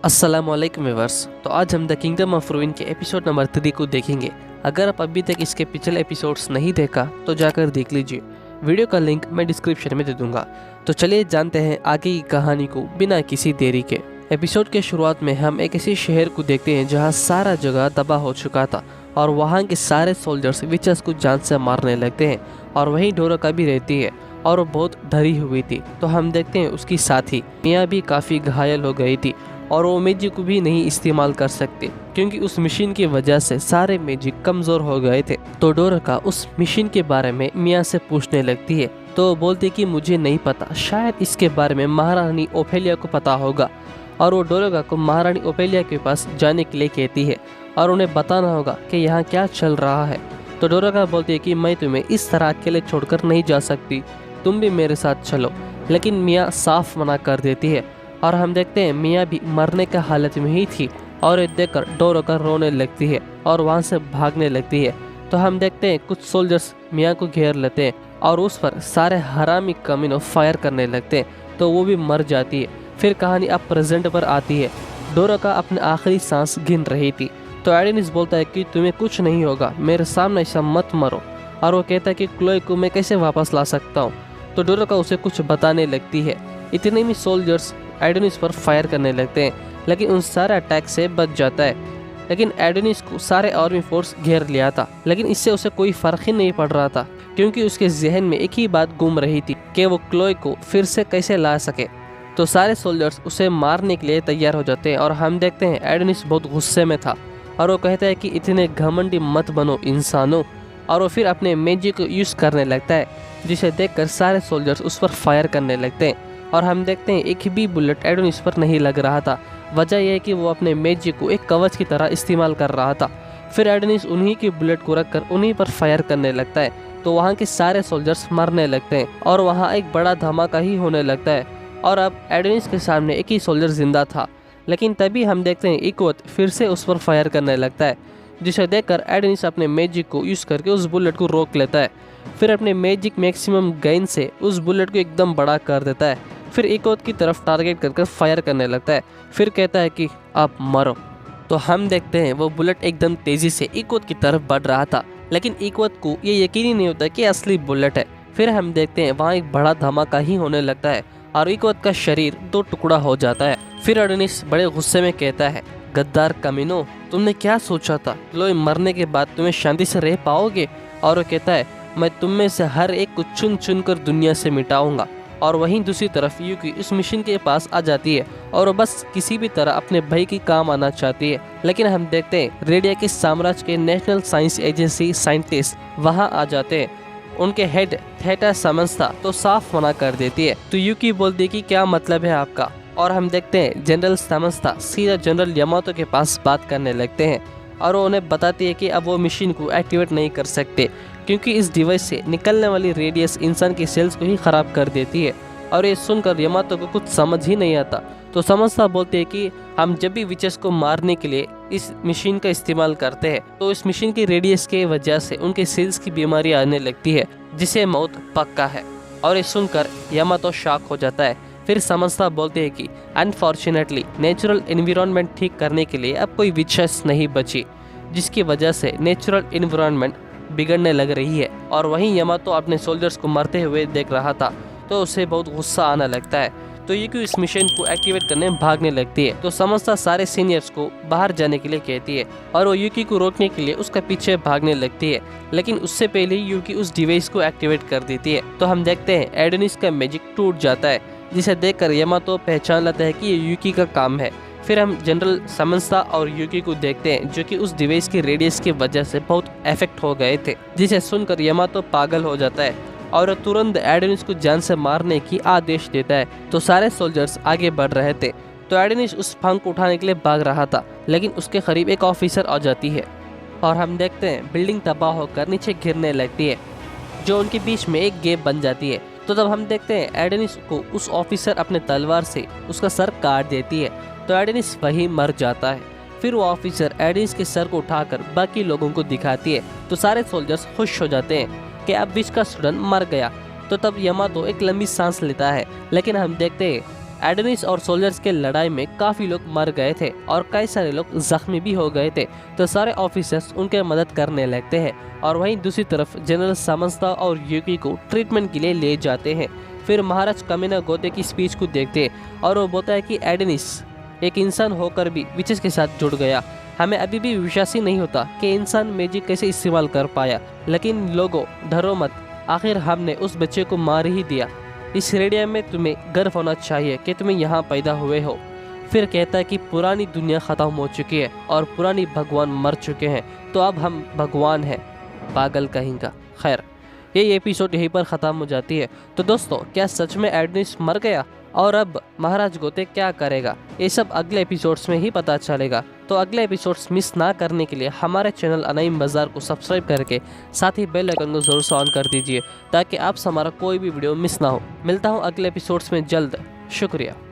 अस्सलामुअलैकुम व्यूअर्स। तो आज हम द किंगडम ऑफ रूइन के एपिसोड नंबर 3 को देखेंगे। अगर आप अभी तक इसके पिछले एपिसोड्स नहीं देखा तो जाकर देख लीजिए। वीडियो का लिंक मैं डिस्क्रिप्शन में दे दूंगा। तो चलिए जानते हैं आगे की कहानी को बिना किसी देरी के। एपिसोड के शुरुआत में हम एक ऐसे शहर को देखते हैं जहाँ सारा जगह तबाह हो चुका था और वहाँ के सारे सोल्जर्स विचर्स को जान से मारने लगते हैं और वहीं डोरका भी रहती है और वो बहुत डरी हुई थी। तो हम देखते हैं उसकी साथी मियाँ भी काफ़ी घायल हो गई थी और वो मैजिक को भी नहीं इस्तेमाल कर सकते क्योंकि उस मशीन की वजह से सारे मैजिक कमज़ोर हो गए थे। तो डोरका उस मशीन के बारे में मियाँ से पूछने लगती है तो बोलती कि मुझे नहीं पता, शायद इसके बारे में महारानी ओफेलिया को पता होगा। और वो डोरका को महारानी ओफेलिया के पास जाने के लिए कहती है और उन्हें बताना होगा कि यहाँ क्या चल रहा है। तो डोरका बोलती है कि मैं तुम्हें इस तरह अकेले छोड़कर नहीं जा सकती, तुम भी मेरे साथ चलो। लेकिन मियाँ साफ मना कर देती है और हम देखते हैं मियाँ भी मरने का हालत में ही थी और ये देखकर डोरका रोने लगती है और वहाँ से भागने लगती है। तो हम देखते हैं कुछ सोल्जर्स मियाँ को घेर लेते हैं और उस पर सारे हरामी कमीनों फायर करने लगते हैं तो वो भी मर जाती है। फिर कहानी अब प्रेजेंट पर आती है। डोरका अपने आखिरी सांस गिन रही थी तो एडेनिस बोलता है कि तुम्हें कुछ नहीं होगा, मेरे सामने ऐसा मत मरो। और वो कहता है कि क्लोए को मैं कैसे वापस ला सकता हूँ। तो डोरका उसे कुछ बताने लगती है। इतने में सोल्जर्स एडेनिस पर फायर करने लगते हैं लेकिन उन सारे अटैक से बच जाता है। लेकिन एडेनिस को सारे आर्मी फोर्स घेर लिया था लेकिन इससे उसे कोई फर्क ही नहीं पड़ रहा था क्योंकि उसके जहन में एक ही बात घूम रही थी कि वो क्लोए को फिर से कैसे ला सके। तो सारे सोल्जर्स उसे मारने के लिए तैयार हो जाते हैं और हम देखते हैं एडेनिस बहुत गुस्से में था और वो कहता है कि इतने घमंडी मत बनो इंसानों। और वो फिर अपने मैजिक को यूज़ करने लगता है जिसे देखकर सारे सोल्जर्स उस पर फायर करने लगते हैं और हम देखते हैं एक भी बुलेट एडेनिस पर नहीं लग रहा था। वजह यह है कि वो अपने मैजिक को एक कवच की तरह इस्तेमाल कर रहा था। फिर एडेनिस उन्हीं की बुलेट को रखकर उन्हीं पर फायर करने लगता है तो वहाँ के सारे सोल्जर्स मरने लगते हैं और वहाँ एक बड़ा धमाका ही होने लगता है। और अब एडेनिस के सामने एक ही सोल्जर जिंदा था लेकिन तभी हम देखते हैं इकोत फिर से उस पर फायर करने लगता है जिसे देखकर एडेनिस अपने मैजिक को यूज़ करके उस बुलेट को रोक लेता है। फिर अपने मैजिक मैक्सिमम गेन से उस बुलेट को एकदम बड़ा कर देता है। फिर इकोत की तरफ टारगेट करके फायर करने लगता है। फिर कहता है कि आप मरो। तो हम देखते हैं वो बुलेट एकदम तेज़ी से इकोत की तरफ बढ़ रहा था लेकिन इकोत को ये यकीन ही नहीं होता कि असली बुलेट है। फिर हम देखते हैं वहाँ एक बड़ा धमाका ही होने लगता है और इकोत का शरीर 2 टुकड़ा हो जाता है। फिर एडेनिस बड़े गुस्से में कहता है, गद्दार कमीनो, तुमने क्या सोचा था क्लोए मरने के बाद तुम्हें शांति से रह पाओगे? और वो कहता है, मैं तुम में से हर एक को चुन चुन कर दुनिया से मिटाऊंगा। और वहीं दूसरी तरफ यूकी उस मिशन के पास आ जाती है और वो बस किसी भी तरह अपने भाई की काम आना चाहती है। लेकिन हम देखते हैं रेडिया के साम्राज्य के नेशनल साइंस एजेंसी साइंटिस्ट वहां आ जाते हैं। उनके हेड थेटा समझता तो साफ मना कर देती है। तो यूकी बोलती है कि क्या मतलब है आपका? और हम देखते हैं जनरल समझता सीधा जनरल यामातो के पास बात करने लगते हैं और वो उन्हें बताती है कि अब वो मशीन को एक्टिवेट नहीं कर सकते क्योंकि इस डिवाइस से निकलने वाली रेडियस इंसान की सेल्स को ही ख़राब कर देती है। और ये सुनकर यामातो को कुछ समझ ही नहीं आता। तो समझता बोलते हैं कि हम जब भी विचर्स को मारने के लिए इस मशीन का इस्तेमाल करते हैं तो इस मशीन की रेडियस के वजह से उनके सेल्स की बीमारी आने लगती है जिसे मौत पक्का है। और ये सुनकर यामातो शॉक हो जाता है। फिर समझता बोलते हैं कि अनफॉर्चुनेटली नेचुरल एनवायरनमेंट ठीक करने के लिए अब कोई विचर्स नहीं बची जिसकी वजह से नेचुरल एनवायरनमेंट बिगड़ने लग रही है। और वहीं यामातो अपने सोल्जर्स को मरते हुए देख रहा था तो उसे बहुत गुस्सा आने लगता है। तो यूकी इस मिशन को एक्टिवेट करने भागने लगती है। तो समझता सारे सीनियर्स को बाहर जाने के लिए कहती है और वो यूकी को रोकने के लिए उसका पीछे भागने लगती है लेकिन उससे पहले यूकी उस डिवाइस को एक्टिवेट कर देती है। तो हम देखते हैं एडेनिस का मैजिक टूट जाता है जिसे देखकर यामातो पहचान लेता है कि ये यूकी का काम है। फिर हम जनरल समझता और यूकी को देखते हैं जो कि उस डिवाइस की रेडियस की वजह से बहुत इफेक्ट हो गए थे जिसे सुनकर यामातो पागल हो जाता है और तुरंत एडेनिस को जान से मारने की आदेश देता है। तो सारे सोल्जर्स आगे बढ़ रहे थे तो एडेनिस उस फंक को उठाने के लिए भाग रहा था लेकिन उसके करीब एक ऑफिसर आ जाती है और हम देखते हैं बिल्डिंग तबाह होकर नीचे गिरने लगती है जो उनके बीच में एक गैप बन जाती है। तो तब हम देखते हैं एडेनिस को उस ऑफिसर अपने तलवार से उसका सर काट देती है तो एडेनिस वहीं मर जाता है। फिर वो ऑफिसर एडेनिस के सर को उठाकर बाकी लोगों को दिखाती है तो सारे सोल्जर्स खुश हो जाते हैं कि अब विच का स्टूडेंट मर गया। तो तब यामातो एक लंबी सांस लेता है लेकिन हम देखते हैं एडेनिस और सोल्जर्स के लड़ाई में काफी लोग मर गए थे और कई सारे लोग जख्मी भी हो गए थे, तो सारे ऑफिसर्स उनके मदद करने लगते हैं। और वहीं दूसरी तरफ जनरल समझता और यूकी को ट्रीटमेंट के लिए ले जाते हैं। फिर महाराज कमिना गोते की स्पीच को देखते हैं और वो बोलता है कि एडेनिस एक इंसान होकर भी विचेस के साथ जुड़ गया। हमें अभी भी विश्वास ही नहीं होता कि इंसान मैजिक कैसे इस्तेमाल कर पाया, लेकिन लोगों डरो मत, आखिर हमने उस बच्चे को मार ही दिया। इस रेडियम में तुम्हें गर्व होना चाहिए कि तुम्हें यहाँ पैदा हुए हो। फिर कहता है कि पुरानी दुनिया ख़त्म हो चुकी है और पुरानी भगवान मर चुके हैं, तो अब हम भगवान हैं। पागल कहेंगा। खैर, ये एपिसोड यहीं पर ख़त्म हो जाती है। तो दोस्तों, क्या सच में एडेनिस मर गया और अब महाराज गोते क्या करेगा, ये सब अगले एपिसोड्स में ही पता चलेगा। तो अगले एपिसोड्स मिस ना करने के लिए हमारे चैनल अनाइम बाजार को सब्सक्राइब करके साथ ही बेल आइकन को जरूर से ऑन कर दीजिए, ताकि आपसे हमारा कोई भी वीडियो मिस ना हो। मिलता हूँ अगले एपिसोड्स में जल्द। शुक्रिया।